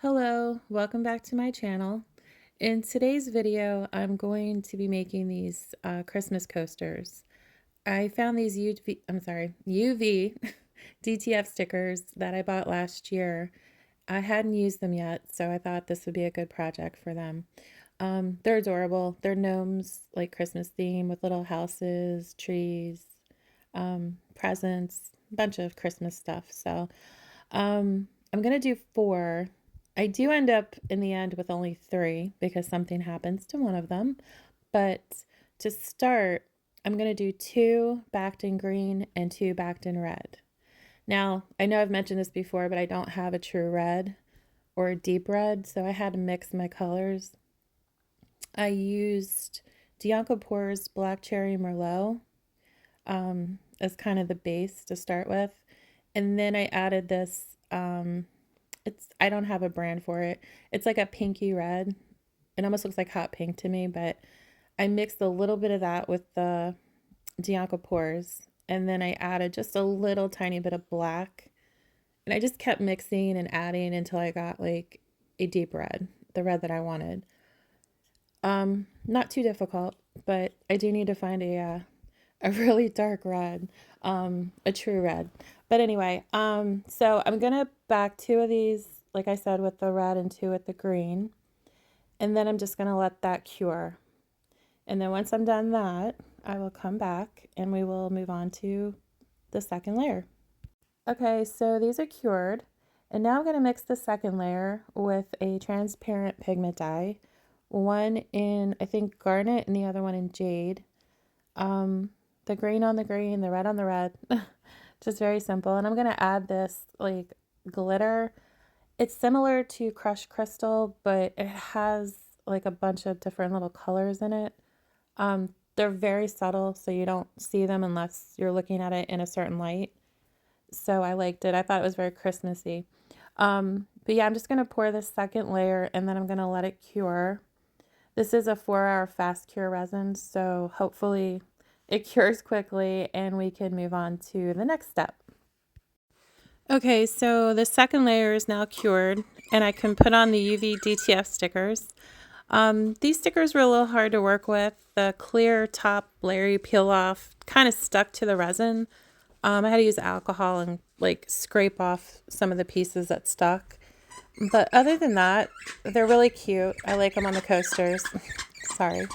Hello, welcome back to my channel. In today's video, I'm going to be making these Christmas coasters. I found these UV DTF stickers that I bought last year. I hadn't used them yet, so I thought this would be a good project for them. They're adorable. They're gnomes, like Christmas theme with little houses, trees, presents, a bunch of Christmas stuff. So I'm going to do 4. I do end up in the end with only 3 because something happens to one of them. But to start, I'm going to do 2 backed in green and 2 backed in red. Now, I know I've mentioned this before, but I don't have a true red or a deep red, so I had to mix my colors. I used Dianka Pours Black Cherry Merlot as kind of the base to start with. And then I added this, I don't have a brand for it. It's like a pinky red. It almost looks like hot pink to me, but I mixed a little bit of that with the Dianka Pours. And then I added just a little tiny bit of black. And I just kept mixing and adding until I got like a deep red, the red that I wanted. Not too difficult, but I do need to find a really dark red, a true red. But anyway, so I'm gonna back 2 of these, like I said, with the red and 2 with the green. And then I'm just gonna let that cure. And then once I'm done that, I will come back and we will move on to the second layer. Okay, so these are cured. And now I'm gonna mix the second layer with a transparent pigment dye. One in, I think, garnet and the other one in jade. The green on the green, the red on the red. Just very simple. And I'm going to add this like glitter. It's similar to crushed crystal, but it has like a bunch of different little colors in it. They're very subtle, so you don't see them unless you're looking at it in a certain light. So I liked it. I thought it was very Christmassy. But yeah, I'm just going to pour this second layer and then I'm going to let it cure. This is a 4-hour fast cure resin, so hopefully it cures quickly and we can move on to the next step. Okay, so the second layer is now cured and I can put on the UV DTF stickers. These stickers were a little hard to work with. The clear top layer you peel off kind of stuck to the resin. I had to use alcohol and like scrape off some of the pieces that stuck. But other than that, they're really cute. I like them on the coasters. Sorry,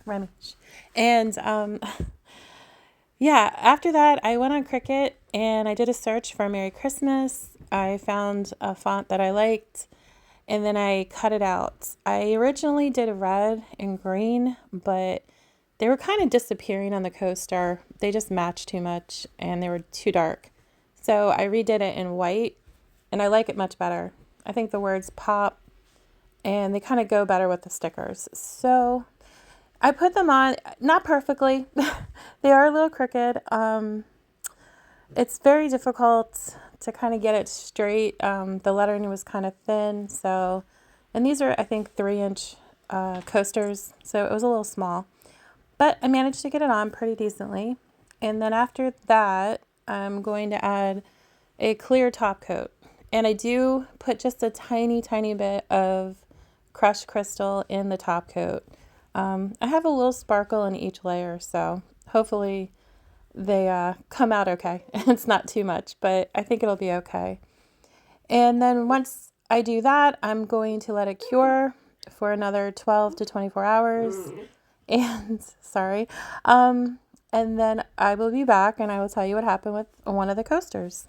Remy. And yeah, after that, I went on Cricut and I did a search for Merry Christmas. I found a font that I liked and then I cut it out. I originally did a red and green, but they were kind of disappearing on the coaster. They just matched too much and they were too dark. So I redid it in white and I like it much better. I think the words pop and they kind of go better with the stickers. So I put them on, not perfectly. They are a little crooked. It's very difficult to kind of get it straight. The lettering was kind of thin. So, and these are, I think, 3-inch coasters. So it was a little small. But I managed to get it on pretty decently. And then after that, I'm going to add a clear top coat. And I do put just a tiny, tiny bit of crushed crystal in the top coat. I have a little sparkle in each layer, so hopefully they come out okay. It's not too much, but I think it'll be okay. And then once I do that, I'm going to let it cure for another 12 to 24 hours. And sorry. And then I will be back and I will tell you what happened with one of the coasters.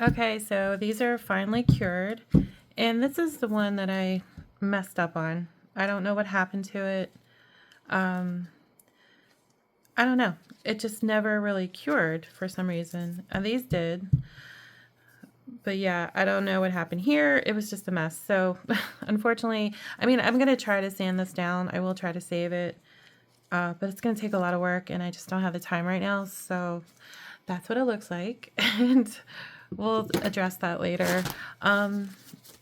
Okay, so these are finally cured, and this is the one that I messed up on. I don't know what happened to it. I don't know. It just never really cured for some reason. And these did. But yeah, I don't know what happened here. It was just a mess. So unfortunately, I mean, I'm going to try to sand this down. I will try to save it. But it's going to take a lot of work, and I just don't have the time right now. So that's what it looks like. And we'll address that later. I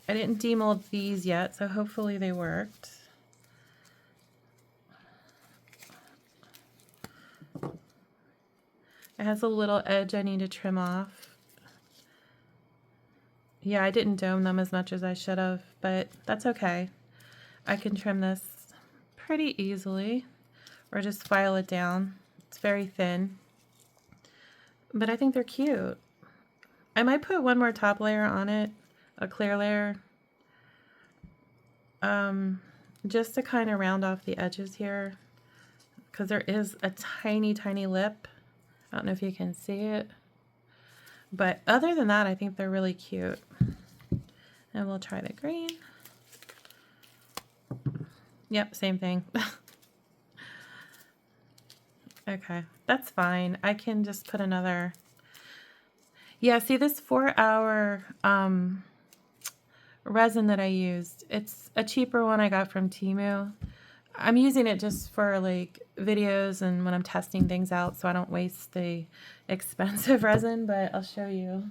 didn't demold these yet, so hopefully they worked. It has a little edge I need to trim off. Yeah, I didn't dome them as much as I should have, but that's okay. I can trim this pretty easily, or just file it down. It's very thin, but I think they're cute. I might put one more top layer on it, a clear layer, just to kind of round off the edges here, because there is a tiny, tiny lip. I don't know if you can see it, but other than that, I think they're really cute. And we'll try the green. Yep, same thing. Okay, that's fine. I can just put another. Yeah, see this 4-hour resin that I used, it's a cheaper one I got from Temu. I'm using it just for like videos and when I'm testing things out, so I don't waste the expensive resin, but I'll show you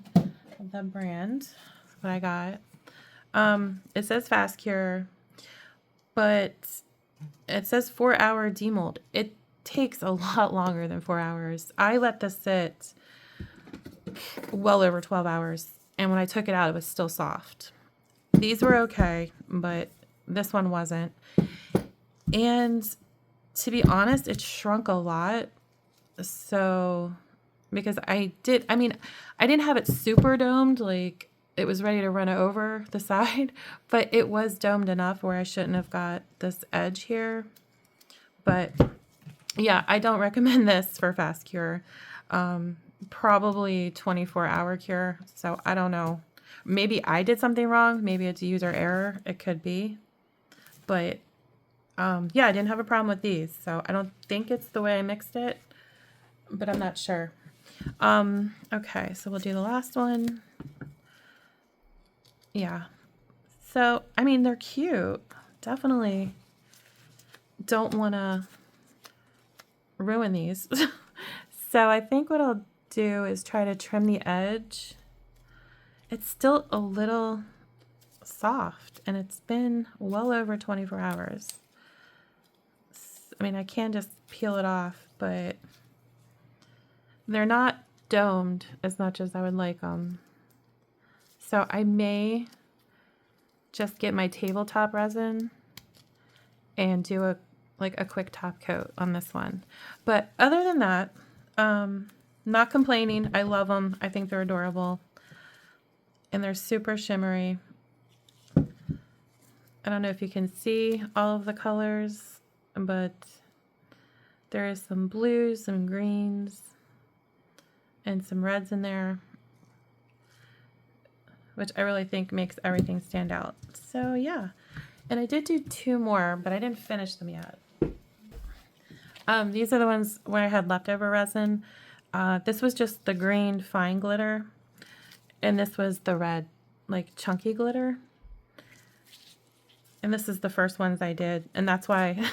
the brand, what I got. It says fast cure, but it says 4-hour demold. It takes a lot longer than 4 hours. I let this sit well over 12 hours, and when I took it out, it was still soft. These were okay, but this one wasn't. And to be honest, it shrunk a lot. So, because I didn't have it super domed, like it was ready to run over the side, but it was domed enough where I shouldn't have got this edge here. But yeah, I don't recommend this for fast cure. Probably 24-hour cure. So I don't know. Maybe I did something wrong. Maybe it's user error. It could be. But yeah, I didn't have a problem with these. So I don't think it's the way I mixed it, but I'm not sure. Okay, so we'll do the last one. Yeah. So, I mean, they're cute. Definitely don't want to ruin these. So I think what I'll do is try to trim the edge. It's still a little soft, and it's been well over 24 hours. I mean, I can just peel it off, but they're not domed as much as I would like them. So I may just get my tabletop resin and do a quick top coat on this one. But other than that, not complaining. I love them. I think they're adorable. And they're super shimmery. I don't know if you can see all of the colors, but there is some blues, some greens, and some reds in there, which I really think makes everything stand out. So yeah, and I did do 2 more, but I didn't finish them yet. These are the ones where I had leftover resin. This was just the green fine glitter, and this was the red, like chunky glitter. And this is the first ones I did, and that's why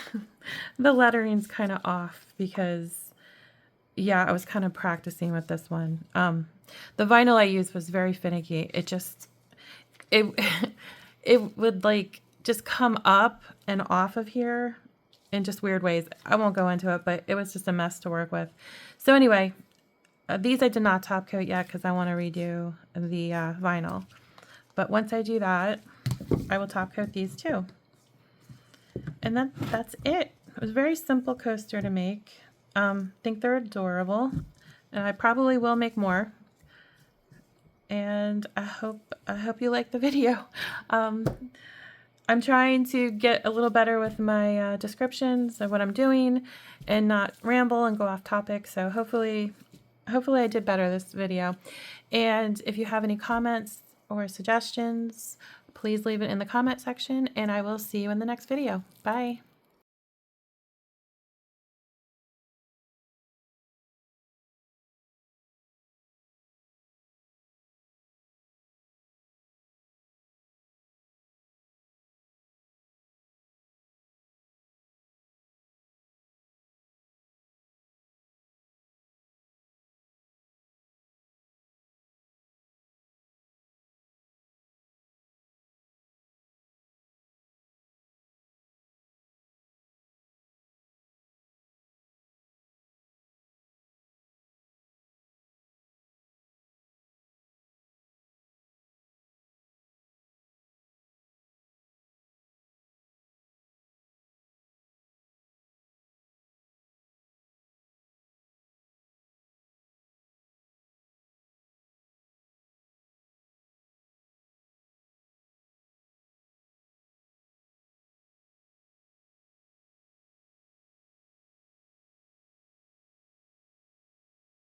the lettering's kind of off, because yeah, I was kind of practicing with this one. The vinyl I used was very finicky. It just, it would like just come up and off of here in just weird ways. I won't go into it, but it was just a mess to work with. So anyway, these I did not top coat yet because I want to redo the vinyl. But once I do that, I will top coat these too. And that's it. It was a very simple coaster to make. Think they're adorable, and I probably will make more. And I hope you like the video. I'm trying to get a little better with my descriptions of what I'm doing and not ramble and go off topic. So hopefully hopefully I did better this video. And if you have any comments or suggestions, please leave it in the comment section, and I will see you in the next video. Bye.